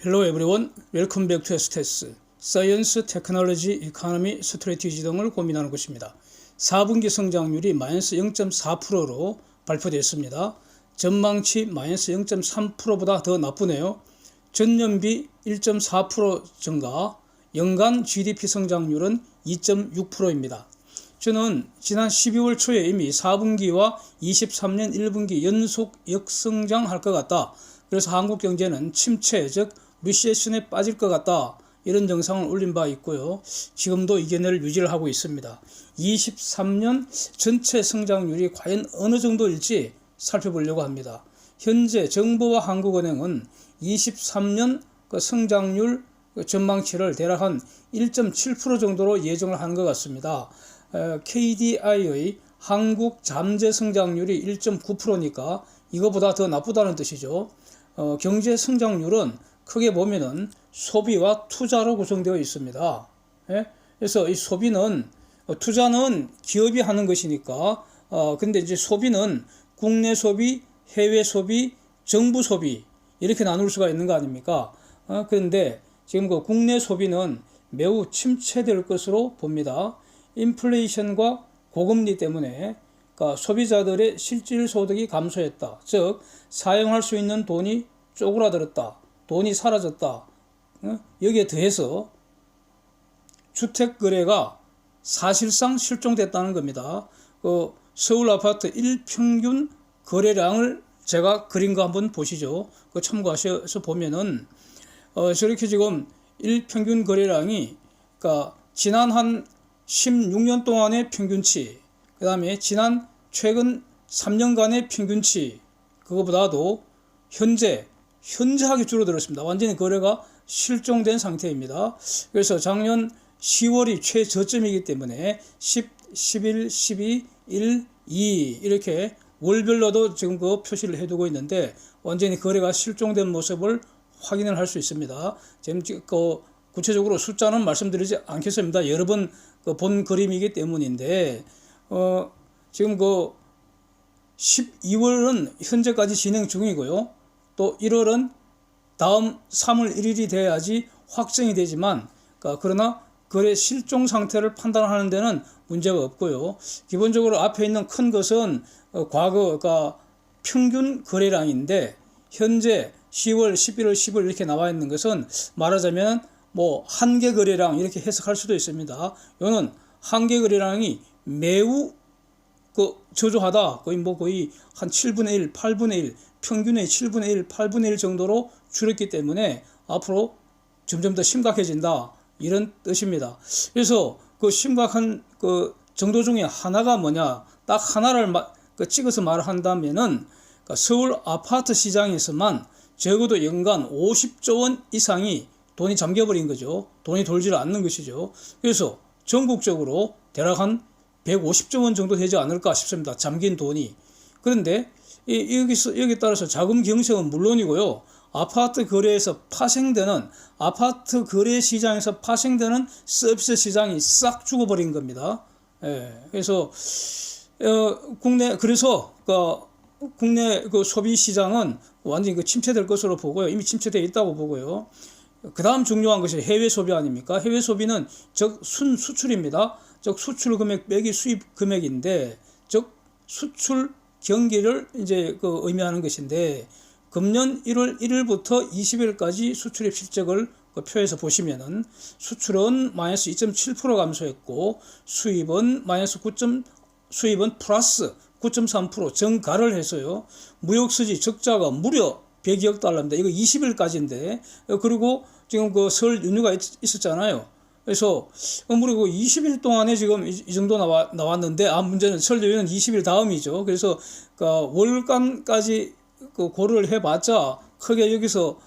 Hello everyone, welcome back to STS. 사이언스, 테크놀로지, 이코노미, 스트래티지 등을 고민하는 것입니다. 4분기 성장률이 마이너스 0.4%로 발표됐습니다. 전망치 마이너스 0.3%보다 더 나쁘네요. 전년비 1.4% 증가, 연간 GDP 성장률은 2.6%입니다. 저는 지난 12월 초에 이미 4분기와 23년 1분기 연속 역성장할 것 같다. 그래서 한국 경제는 침체, 즉 리세션에 빠질 것 같다. 이런 영상을 올린 바 있고요. 지금도 이 견해를 유지를 하고 있습니다. 23년 전체 성장률이 과연 어느 정도일지 살펴보려고 합니다. 현재 정부와 한국은행은 23년 성장률 전망치를 대략 한 1.7% 정도로 예정을 하는 것 같습니다. KDI의 한국 잠재 성장률이 1.9%니까 이거보다 더 나쁘다는 뜻이죠. 경제 성장률은 크게 보면은 소비와 투자로 구성되어 있습니다. 예? 그래서 이 소비는 투자는 기업이 하는 것이니까 근데 이제 소비는 국내 소비, 해외 소비, 정부 소비 이렇게 나눌 수가 있는 거 아닙니까? 그런데 지금 그 국내 소비는 매우 침체될 것으로 봅니다. 인플레이션과 고금리 때문에 그러니까 소비자들의 실질 소득이 감소했다. 즉 사용할 수 있는 돈이 쪼그라들었다. 돈이 사라졌다. 여기에 더해서 주택 거래가 사실상 실종됐다는 겁니다. 서울 아파트 1평균 거래량을 제가 그린 거 한번 보시죠. 참고하셔서 보면은 저렇게 지금 1평균 거래량이 그러니까 지난 한 16년 동안의 평균치, 그 다음에 최근 3년간의 평균치, 그거보다도 현저하게 줄어들었습니다. 완전히 거래가 실종된 상태입니다. 그래서 작년 10월이 최저점이기 때문에 10, 11, 12, 1, 2 이렇게 월별로도 지금 그 표시를 해두고 있는데 완전히 거래가 실종된 모습을 확인을 할 수 있습니다. 지금 구체적으로 숫자는 말씀드리지 않겠습니다. 여러 번 본 그림이기 때문인데 지금 12월은 현재까지 진행 중이고요. 또 1월은 다음 3월 1일이 돼야지 확정이 되지만 그러나 거래 실종 상태를 판단하는 데는 문제가 없고요. 기본적으로 앞에 있는 큰 것은 과거 평균 거래량인데 현재 10월, 11월, 10월 이렇게 나와 있는 것은 말하자면 한계 거래량 이렇게 해석할 수도 있습니다. 이거는 한계 거래량이 매우 저조하다. 거의 한 7분의 1, 8분의 1, 평균의 7분의 1, 8분의 1 정도로 줄었기 때문에 앞으로 점점 더 심각해진다. 이런 뜻입니다. 그래서 심각한 정도 중에 하나가 뭐냐? 딱 하나를 찍어서 말한다면은 서울 아파트 시장에서만 적어도 연간 50조 원 이상이 돈이 잠겨버린 거죠. 돈이 돌지 않는 것이죠. 그래서 전국적으로 대략 한 150조 원 정도 되지 않을까 싶습니다. 잠긴 돈이. 그런데 여기 따라서 자금 경색은 물론이고요. 아파트 거래 시장에서 파생되는 서비스 시장이 싹 죽어버린 겁니다. 그래서 국내 소비 시장은 완전히 침체될 것으로 보고요. 이미 침체되어 있다고 보고요. 그 다음 중요한 것이 해외 소비 아닙니까? 해외 소비는 즉 순수출입니다. 즉 수출 금액 빼기 수입 금액인데 즉 수출 경기를 이제 의미하는 것인데 금년 1월 1일부터 20일까지 수출입 실적을 표에서 보시면은 수출은 마이너스 2.7% 감소했고 수입은 플러스 9.3% 증가를 했어요. 무역수지 적자가 무려 100억 달러입니다. 이거 20일까지인데 그리고 지금 설 연휴가 있었잖아요. 그래서 무려 20일 동안에 지금 이 정도 나왔는데 문제는 설 연휴는 20일 다음이죠. 그래서 월간까지 고려를 해봤자 크게 여기서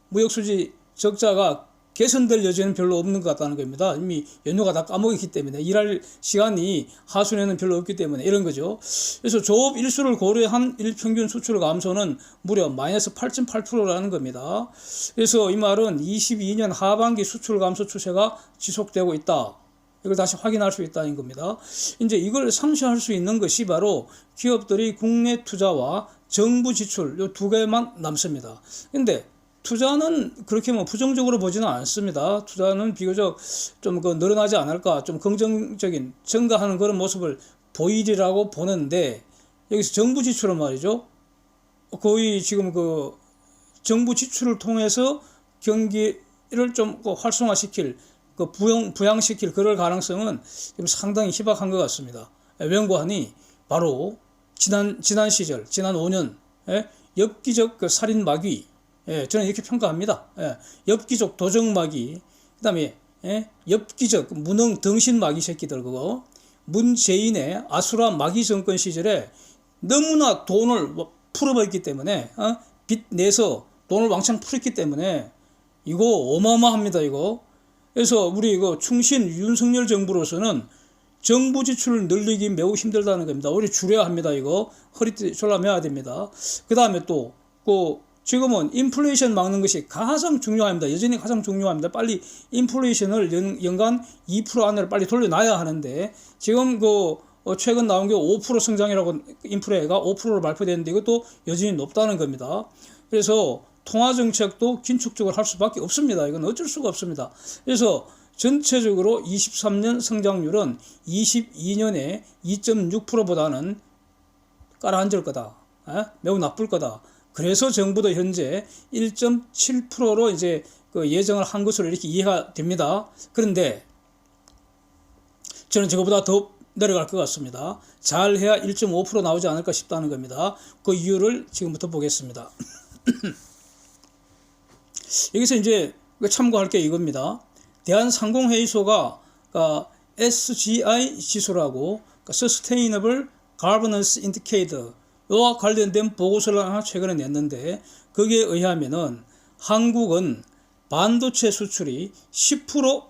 무역수지 적자가 개선될 여지는 별로 없는 것 같다는 겁니다. 이미 연휴가 다 까먹었기 때문에 일할 시간이 하순에는 별로 없기 때문에 이런 거죠. 그래서 조업 일수를 고려한 일평균 수출 감소는 무려 마이너스 8.8%라는 겁니다. 그래서 이 말은 22년 하반기 수출 감소 추세가 지속되고 있다. 이걸 다시 확인할 수 있다는 겁니다. 이제 이걸 상쇄할 수 있는 것이 바로 기업들이 국내 투자와 정부 지출 이 두 개만 남습니다. 근데 투자는 그렇게 뭐 부정적으로 보지는 않습니다. 투자는 비교적 좀 그 늘어나지 않을까, 좀 긍정적인 증가하는 그런 모습을 보이리라고 보는데, 여기서 정부 지출은 말이죠. 거의 지금 그 정부 지출을 통해서 경기를 좀 활성화시킬, 그 부양시킬 그럴 가능성은 지금 상당히 희박한 것 같습니다. 연구하니 바로 지난 시절, 지난 5년 엽기적 그 살인 마귀, 저는 이렇게 평가합니다. 엽기적 도적 마귀, 그다음에 엽기적 무능 등신 마귀 새끼들, 그거 문재인의 아수라 마귀 정권 시절에 너무나 돈을 풀어버렸기 때문에, 빚 내서 돈을 왕창 풀었기 때문에 이거 어마어마합니다. 이거. 그래서 우리 이거 충신 윤석열 정부로서는 정부 지출을 늘리기 매우 힘들다는 겁니다. 우리 줄여야 합니다. 이거 허리띠 졸라매야 됩니다. 그 다음에 또 지금은 인플레이션 막는 것이 가장 중요합니다. 여전히 가장 중요합니다. 빨리 인플레이션을 연간 2% 안으로 빨리 돌려놔야 하는데, 지금 최근 나온 게 5% 성장이라고, 인플레가 5%로 발표됐는데 이것도 여전히 높다는 겁니다. 그래서 통화정책도 긴축적으로 할 수밖에 없습니다. 이건 어쩔 수가 없습니다. 그래서 전체적으로 23년 성장률은 22년에 2.6%보다는 깔아앉을 거다. 매우 나쁠 거다. 그래서 정부도 현재 1.7%로 이제 그 예정을 한 것으로 이렇게 이해가 됩니다. 그런데 저는 저거보다 더 내려갈 것 같습니다. 잘해야 1.5% 나오지 않을까 싶다는 겁니다. 그 이유를 지금부터 보겠습니다. 여기서 이제 참고할 게 이겁니다. 대한상공회의소가 SGI 지수라고, Sustainable Governance Indicator, 이와 관련된 보고서를 하나 최근에 냈는데, 거기에 의하면은 한국은 반도체 수출이 10%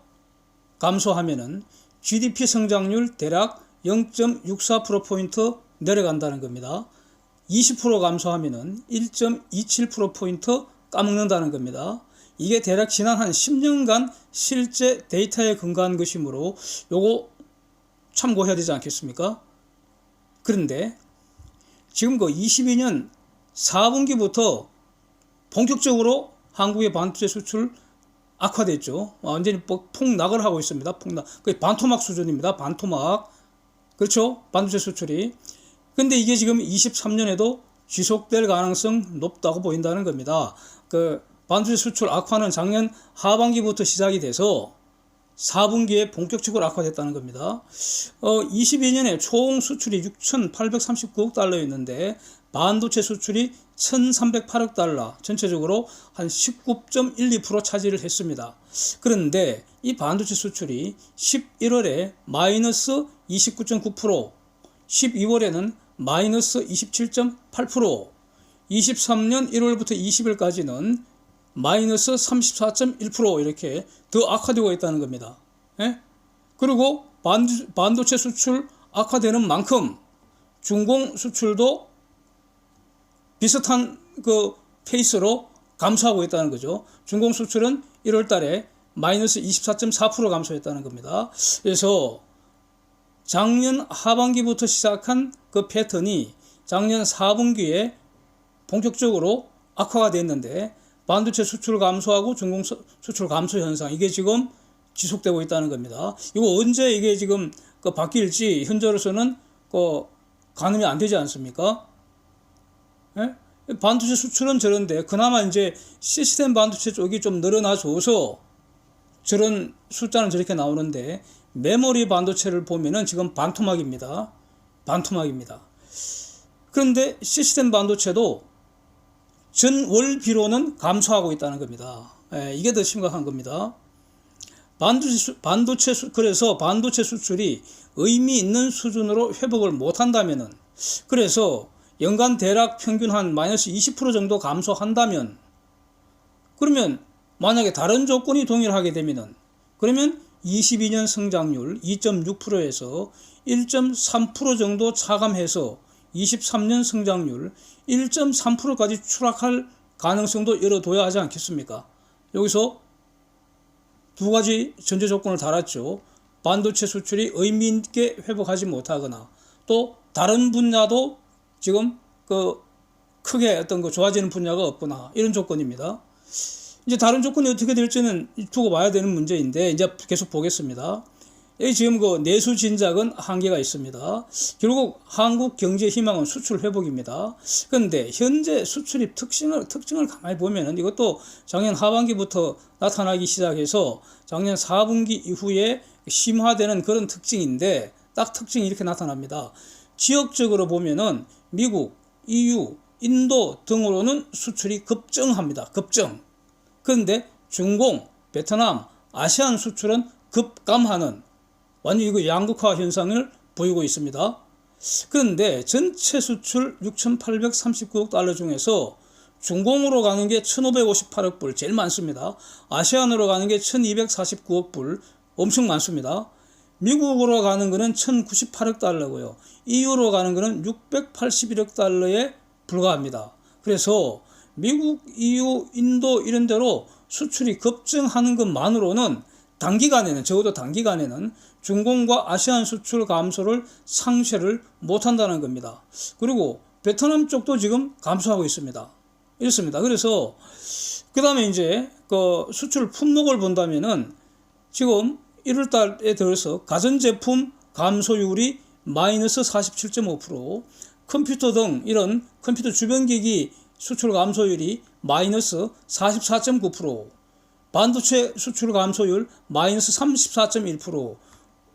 감소하면은 GDP 성장률 대략 0.64%포인트 내려간다는 겁니다. 20% 감소하면은 1.27%포인트 까먹는다는 겁니다. 이게 대략 지난 한 10년간 실제 데이터에 근거한 것이므로 요거 참고해야 되지 않겠습니까? 그런데 지금 22년 4분기부터 본격적으로 한국의 반도체 수출 악화됐죠. 완전히 폭락을 하고 있습니다. 폭락. 거의 반토막 수준입니다. 반토막. 그렇죠? 반도체 수출이. 근데 이게 지금 23년에도 지속될 가능성 높다고 보인다는 겁니다. 반도체 수출 악화는 작년 하반기부터 시작이 돼서 4분기에 본격적으로 악화됐다는 겁니다. 22년에 총 수출이 6,839억 달러였는데 반도체 수출이 1,308억 달러, 전체적으로 한 19.12% 차지를 했습니다. 그런데 이 반도체 수출이 11월에 마이너스 29.9%, 12월에는 마이너스 27.8%, 23년 1월부터 20일까지는 마이너스 34.1% 이렇게 더 악화되고 있다는 겁니다. 그리고 반도체 수출 악화되는 만큼 중공 수출도 비슷한 페이스로 감소하고 있다는 거죠. 중공 수출은 1월 달에 마이너스 24.4% 감소했다는 겁니다. 그래서 작년 하반기부터 시작한 그 패턴이 작년 4분기에 본격적으로 악화가 됐는데, 반도체 수출 감소하고 중공 수출 감소 현상, 이게 지금 지속되고 있다는 겁니다. 이거 언제 이게 지금 바뀔지 현재로서는 가늠이 안 되지 않습니까? 반도체 수출은 저런데 그나마 이제 시스템 반도체 쪽이 좀 늘어나줘서 저런 숫자는 저렇게 나오는데, 메모리 반도체를 보면은 지금 반토막입니다. 반토막입니다. 그런데 시스템 반도체도 전월비로는 감소하고 있다는 겁니다. 이게 더 심각한 겁니다. 그래서 반도체 수출이 의미 있는 수준으로 회복을 못한다면은, 그래서 연간 대략 평균 한 마이너스 20% 정도 감소한다면, 그러면 만약에 다른 조건이 동일하게 되면은, 그러면 22년 성장률 2.6%에서 1.3% 정도 차감해서 23년 성장률 1.3%까지 추락할 가능성도 열어둬야 하지 않겠습니까? 여기서 두 가지 전제 조건을 달았죠. 반도체 수출이 의미 있게 회복하지 못하거나, 또 다른 분야도 지금 크게 좋아지는 분야가 없거나, 이런 조건입니다. 이제 다른 조건이 어떻게 될지는 두고 봐야 되는 문제인데 이제 계속 보겠습니다. 여기 지금 그 내수 진작은 한계가 있습니다. 결국 한국 경제 희망은 수출 회복입니다. 그런데 현재 수출입 특징을 가만히 보면은 이것도 작년 하반기부터 나타나기 시작해서 작년 4분기 이후에 심화되는 그런 특징인데 딱 특징이 이렇게 나타납니다. 지역적으로 보면은 미국, EU, 인도 등으로는 수출이 급증합니다. 급증. 그런데 중공, 베트남, 아시안 수출은 급감하는 완전 이거 양극화 현상을 보이고 있습니다. 그런데 전체 수출 6,839억 달러 중에서 중공으로 가는 게 1,558억 불 제일 많습니다. 아시안으로 가는 게 1,249억 불 엄청 많습니다. 미국으로 가는 거는 1,098억 달러고요. EU로 가는 거는 681억 달러에 불과합니다. 그래서 미국, EU, 인도 이런 데로 수출이 급증하는 것만으로는 단기간에는 적어도 단기간에는 중공과 아시안 수출 감소를 상쇄를 못한다는 겁니다. 그리고 베트남 쪽도 지금 감소하고 있습니다. 이렇습니다. 그래서 그 다음에 이제 그 수출 품목을 본다면은 지금 1월 달에 들어서 가전제품 감소율이 마이너스 47.5%, 컴퓨터 등 이런 컴퓨터 주변기기 수출 감소율이 마이너스 44.9%, 반도체 수출 감소율 마이너스 34.1%.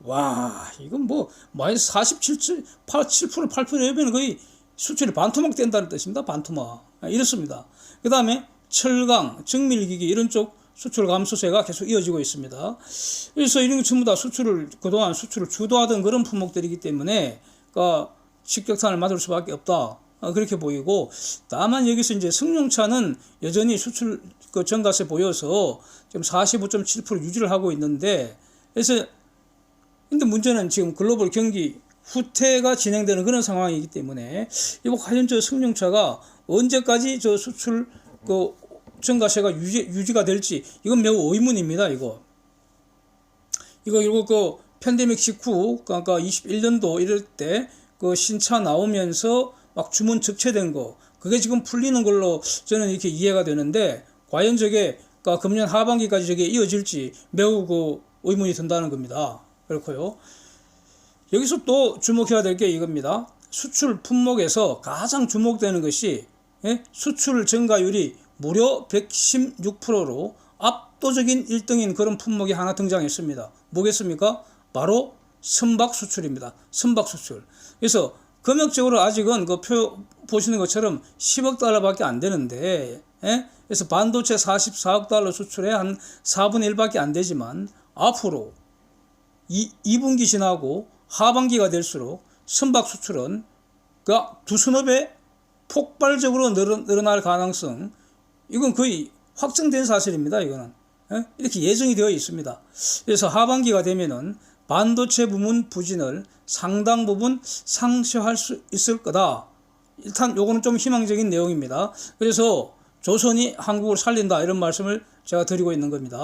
와, 이건 뭐 마이너스 47% 8%면 거의 수출이 반토막 된다는 뜻입니다. 반토막. 이렇습니다. 그 다음에 철강, 정밀기기 이런 쪽 수출 감소세가 계속 이어지고 있습니다. 그래서 이런 거 전부 다 그동안 수출을 주도하던 그런 품목들이기 때문에 그러니까 직격탄을 맞을 수밖에 없다. 그렇게 보이고, 다만 여기서 이제 승용차는 여전히 수출 그 증가세 보여서 지금 45.7% 유지를 하고 있는데, 그래서 근데 문제는 지금 글로벌 경기 후퇴가 진행되는 그런 상황이기 때문에 이거 과연 저 승용차가 언제까지 저 수출 그 증가세가 유지가 될지 이건 매우 의문입니다. 이거 결국 그 팬데믹 직후 그러니까 21년도 이럴 때 그 신차 나오면서 막 주문 적체된 거 그게 지금 풀리는 걸로 저는 이렇게 이해가 되는데 과연 저게 그러니까 금년 하반기까지 저게 이어질지 매우 그 의문이 든다는 겁니다. 그렇고요. 여기서 또 주목해야 될 게 이겁니다. 수출 품목에서 가장 주목되는 것이 수출 증가율이 무려 116%로 압도적인 1등인 그런 품목이 하나 등장했습니다. 뭐겠습니까? 바로 선박 수출입니다. 선박 수출. 그래서 금액적으로 아직은 그 표 보시는 것처럼 10억 달러밖에 안 되는데, 그래서 반도체 44억 달러 수출에 한 4분의 1밖에 안 되지만 앞으로 2분기 지나고 하반기가 될수록 선박 수출은 그 두서너 배 폭발적으로 늘어날 가능성, 이건 거의 확정된 사실입니다. 이거는 이렇게 예정이 되어 있습니다. 그래서 하반기가 되면은 반도체 부문 부진을 상당 부분 상쇄할 수 있을 거다. 일단 요거는 좀 희망적인 내용입니다. 그래서 조선이 한국을 살린다 이런 말씀을 제가 드리고 있는 겁니다.